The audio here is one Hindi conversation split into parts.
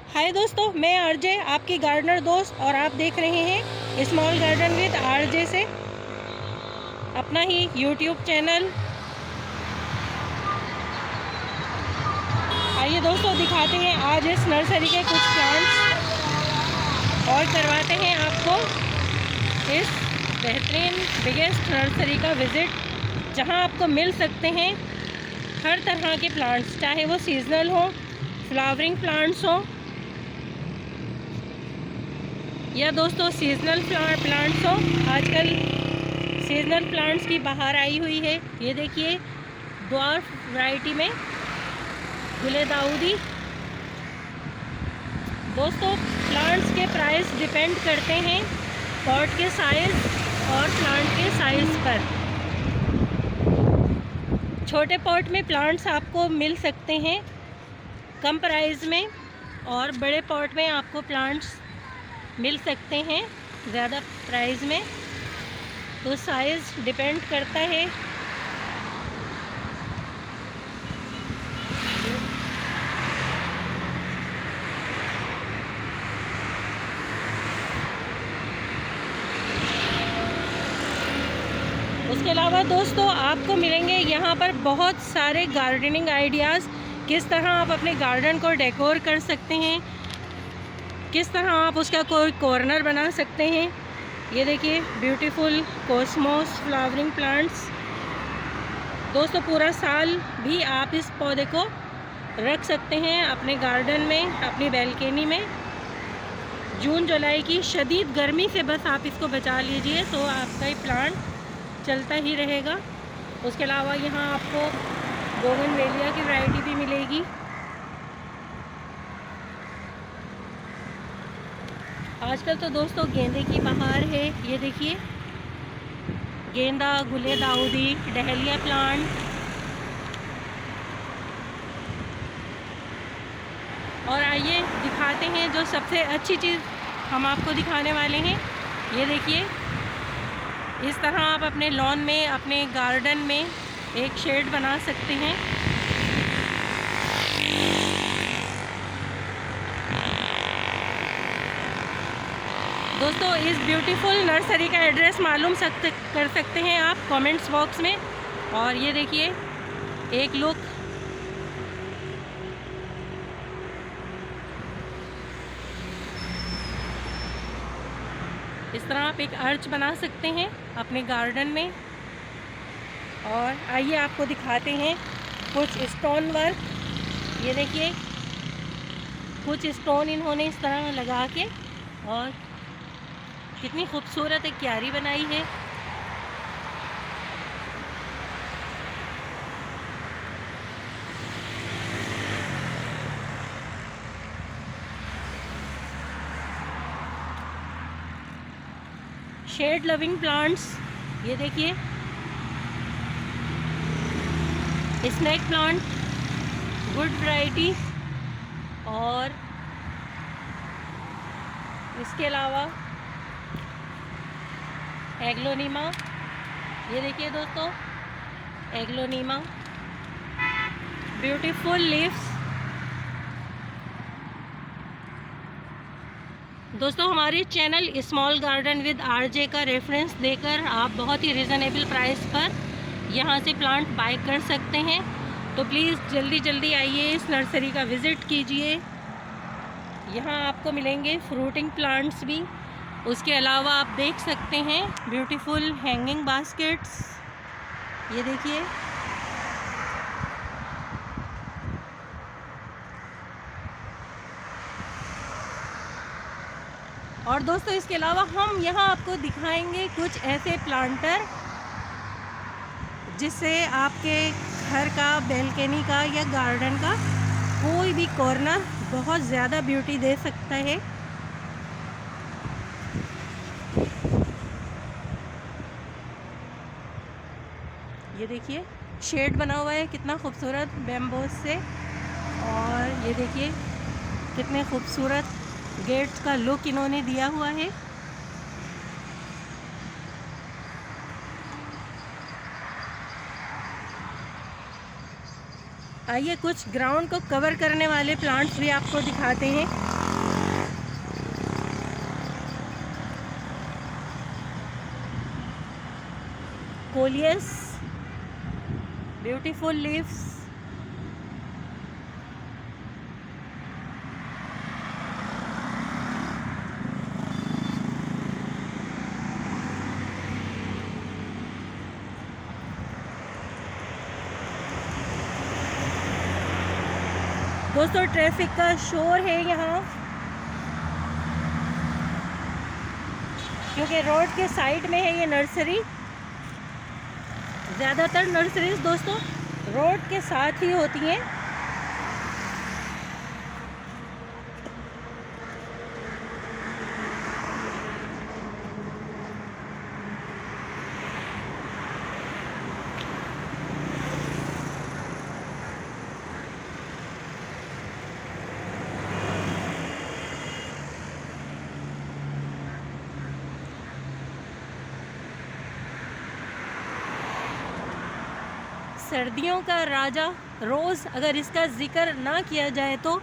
हाय दोस्तों, मैं आरजे आपकी गार्डनर दोस्त और आप देख रहे हैं स्मॉल गार्डन विद आरजे से अपना ही यूट्यूब चैनल। आइए दोस्तों, दिखाते हैं आज इस नर्सरी के कुछ प्लांट्स और करवाते हैं आपको इस बेहतरीन बिगेस्ट नर्सरी का विज़िट, जहां आपको मिल सकते हैं हर तरह के प्लांट्स, चाहे वो सीजनल हो, फ्लावरिंग प्लांट्स हो या दोस्तों सीजनल प्लांट्स हो। आजकल सीजनल प्लांट्स की बहार आई हुई है। ये देखिए, ड्वार्फ वैरायटी में गुलेदाउदी। दोस्तों, प्लांट्स के प्राइस डिपेंड करते हैं पॉट के साइज़ और प्लांट के साइज़ पर। छोटे पॉट में प्लांट्स आपको मिल सकते हैं कम प्राइस में और बड़े पॉट में आपको प्लांट्स मिल सकते हैं ज़्यादा प्राइस में। तो साइज़ डिपेंड करता है। उसके अलावा दोस्तों, आपको मिलेंगे यहाँ पर बहुत सारे गार्डनिंग आइडियाज़, किस तरह आप अपने गार्डन को डेकोर कर सकते हैं, किस तरह आप उसका कोई कॉर्नर बना सकते हैं। ये देखिए, ब्यूटीफुल कॉस्मोस फ्लावरिंग प्लांट्स। दोस्तों, पूरा साल भी आप इस पौधे को रख सकते हैं अपने गार्डन में, अपनी बैल्कनी में। जून जुलाई की शदीद गर्मी से बस आप इसको बचा लीजिए तो आपका ये प्लांट चलता ही रहेगा। उसके अलावा यहाँ आपको बोगनवेलिया की वैरायटी भी मिलेगी। आजकल तो दोस्तों गेंदे की बहार है। ये देखिए, गेंदा, गुलेदाउदी, डहेलिया प्लांट। और आइए दिखाते हैं जो सबसे अच्छी चीज़ हम आपको दिखाने वाले हैं। ये देखिए, इस तरह आप अपने लॉन में, अपने गार्डन में एक शेड बना सकते हैं। दोस्तों, इस ब्यूटीफुल नर्सरी का एड्रेस मालूम कर सकते हैं आप कमेंट्स बॉक्स में। और ये देखिए, एक लुक। इस तरह आप एक अर्च बना सकते हैं अपने गार्डन में। और आइए आपको दिखाते हैं कुछ स्टोन वर्क। ये देखिए, कुछ स्टोन इन्होंने इस तरह लगा के और कितनी खूबसूरत एक क्यारी बनाई है। Shade loving plants. ये देखिए, स्नेक प्लांट, गुड वैरायटी। और इसके अलावा एग्लोनीमा। ये देखिए दोस्तों, एग्लोनीमा, ब्यूटीफुल लीव्स। दोस्तों, हमारे channel small garden with RJ का रेफरेंस देकर आप बहुत ही रिजनेबल प्राइस पर यहाँ से प्लांट बाय कर सकते हैं। तो प्लीज़ जल्दी जल्दी आइए, इस नर्सरी का विज़िट कीजिए। यहाँ आपको मिलेंगे फ्रूटिंग प्लांट्स भी। उसके अलावा आप देख सकते हैं ब्यूटीफुल हैंगिंग बास्केट्स। ये देखिए, और दोस्तों इसके अलावा हम यहाँ आपको दिखाएंगे कुछ ऐसे प्लांटर जिससे आपके घर का, बैल्कनी का या गार्डन का कोई भी कॉर्नर बहुत ज़्यादा ब्यूटी दे सकता है। ये देखिए, शेड बना हुआ है कितना खूबसूरत बैम्बूस से। और ये देखिए, कितने खूबसूरत गेट्स का लुक इन्होंने दिया हुआ है। आइए कुछ ग्राउंड को कवर करने वाले प्लांट्स भी आपको दिखाते हैं। Coleus, beautiful leaves. दोस्तों ट्रैफिक का शोर है यहाँ, क्योंकि रोड के साइड में है ये नर्सरी। ज़्यादातर नर्सरीज दोस्तों रोड के साथ ही होती हैं। सर्दियों का राजा रोज़, अगर इसका जिक्र ना किया जाए तो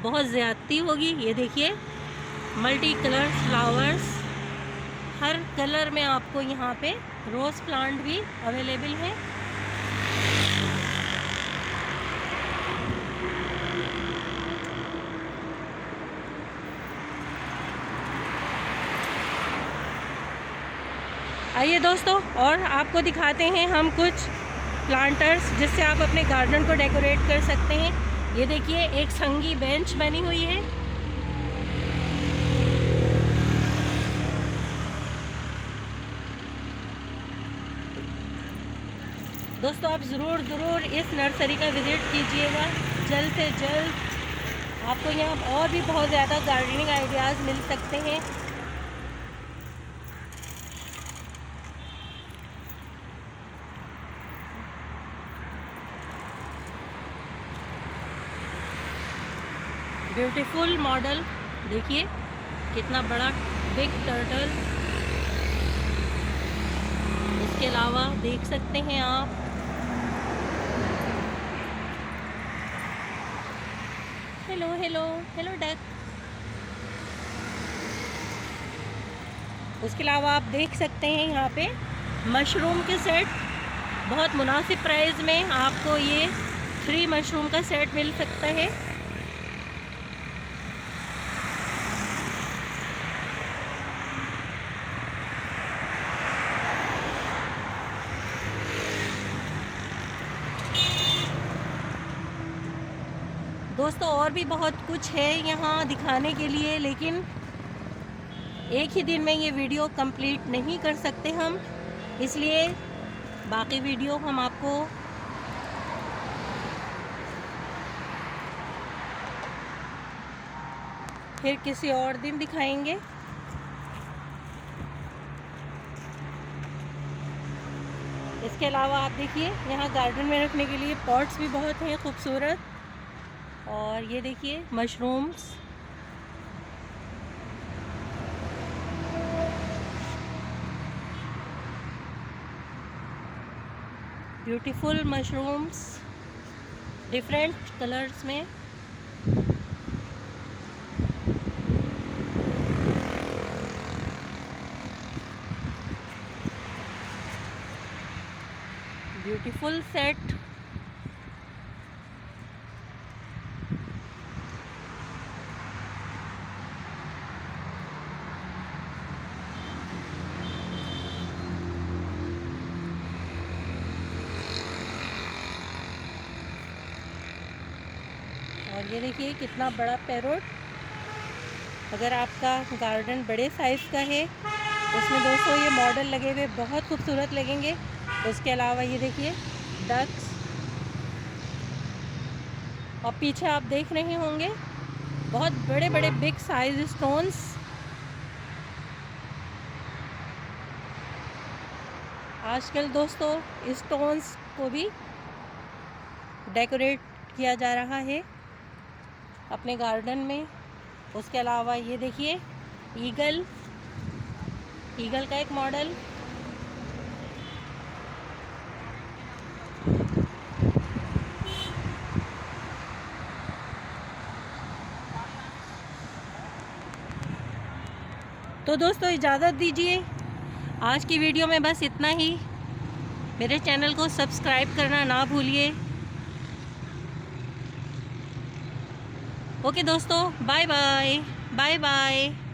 बहुत ज़्यादती होगी। ये देखिए मल्टी कलर फ्लावर्स, हर कलर में आपको यहाँ पे रोज़ प्लांट भी अवेलेबल है। आइए दोस्तों और आपको दिखाते हैं हम कुछ प्लांटर्स जिससे आप अपने गार्डन को डेकोरेट कर सकते हैं। ये देखिए एक संगी बेंच बनी हुई है। दोस्तों आप ज़रूर इस नर्सरी का विज़िट कीजिएगा जल्द से जल्द। आपको यहाँ और भी बहुत ज़्यादा गार्डनिंग आइडियाज़ मिल सकते हैं। ब्यूटीफुल मॉडल, देखिए कितना बड़ा बिग टर्टल। इसके अलावा देख सकते हैं आप हेलो हेलो हेलो डक। उसके अलावा आप देख सकते हैं यहाँ पे मशरूम के सेट, बहुत मुनासिब प्राइस में आपको ये 3 मशरूम का सेट मिल सकता है। दोस्तों और भी बहुत कुछ है यहाँ दिखाने के लिए, लेकिन एक ही दिन में ये वीडियो कंप्लीट नहीं कर सकते हम, इसलिए बाकी वीडियो हम आपको फिर किसी और दिन दिखाएंगे। इसके अलावा आप देखिए यहाँ गार्डन में रखने के लिए पॉट्स भी बहुत हैं खूबसूरत। और ये देखिए mushrooms, beautiful mushrooms different colours में। Beautiful set. और ये देखिए कितना बड़ा पैरोट। अगर आपका गार्डन बड़े साइज़ का है उसमें दोस्तों ये मॉडल लगे हुए बहुत खूबसूरत लगेंगे। उसके अलावा ये देखिए डक्स, और पीछे आप देख रहे होंगे बहुत बड़े बड़े बिग साइज स्टोन्स। आजकल दोस्तों स्टोन्स को भी डेकोरेट किया जा रहा है अपने गार्डन में। उसके अलावा ये देखिए ईगल का एक मॉडल। तो दोस्तों इजाज़त दीजिए, आज की वीडियो में बस इतना ही। मेरे चैनल को सब्सक्राइब करना ना भूलिए। ओके दोस्तों, बाय बाय बाय बाय।